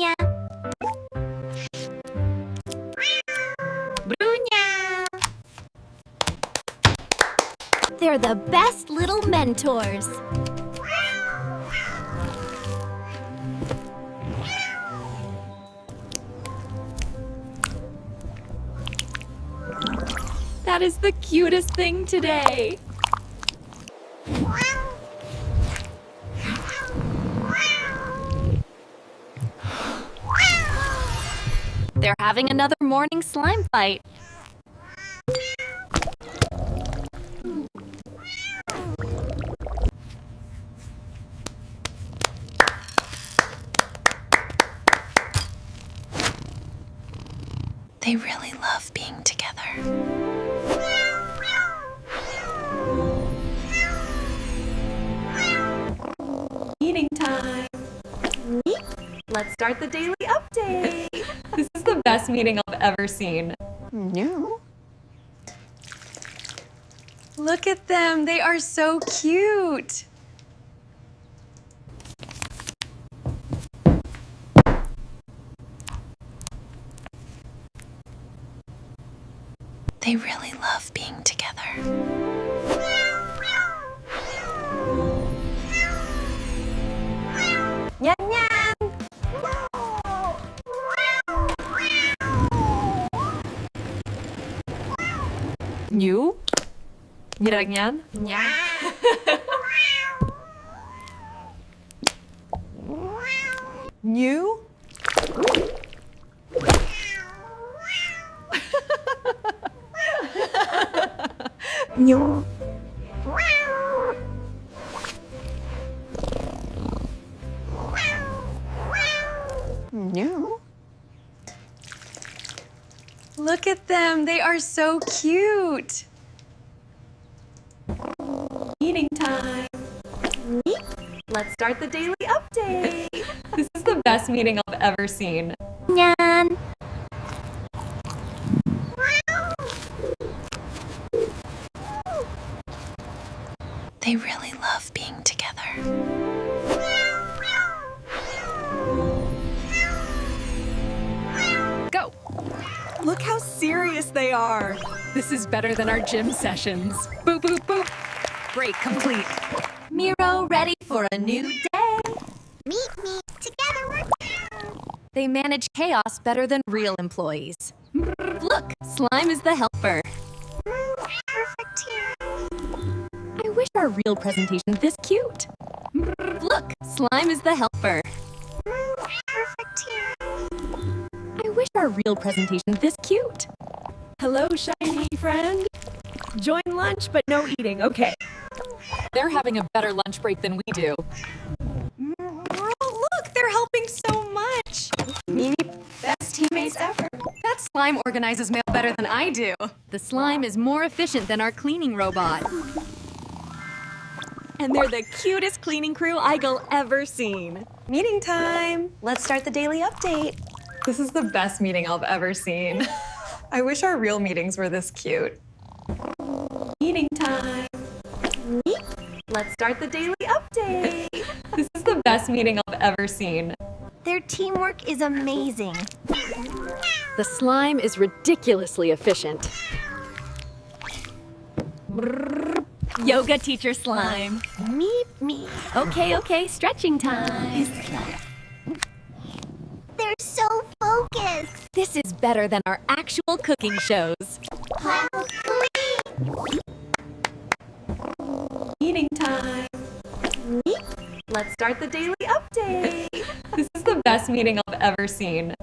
Brunya. Brunya. They're the best little mentors. That is the cutest thing today. They're having another morning slime fight. They really love being together. Eating time. Let's start the daily update. This is the best meeting I've ever seen. No. Look at them. They are so cute. They really love being together. Nyan nyan. You? Nyan? You? No. No. Look at them. They are so cute. Eating time. Let's start the daily update. This is the best meeting I've ever seen. Nyan. They really love being together. Go! Look how serious they are. This is better than our gym sessions. Boop, boop, boop. Break complete. Miro ready for a new day. Meet me. Together we're They manage chaos better than real employees. Look, Slime is the helper. perfect here. I wish our real presentation this cute. Look, Slime is the helper. Perfect here. I wish our real presentation this cute. Hello, shiny friend. Join lunch, but no eating. Okay. They're having a better lunch break than we do. Look, they're helping so much. Mimi, best teammates ever. That slime organizes mail better than I do. The slime is more efficient than our cleaning robot. And they're the cutest cleaning crew I've ever seen. Meeting time. Let's start the daily update. This is the best meeting I've ever seen. I wish our real meetings were this cute. Eating time. Let's start the daily update. This is the best meeting I've ever seen. Their teamwork is amazing. The slime is ridiculously efficient. Yoga teacher slime. Meet me. Okay, stretching time. They're so focused. This is better than our actual cooking shows. Eating time. Let's start the daily update. This is the best meeting I've ever seen.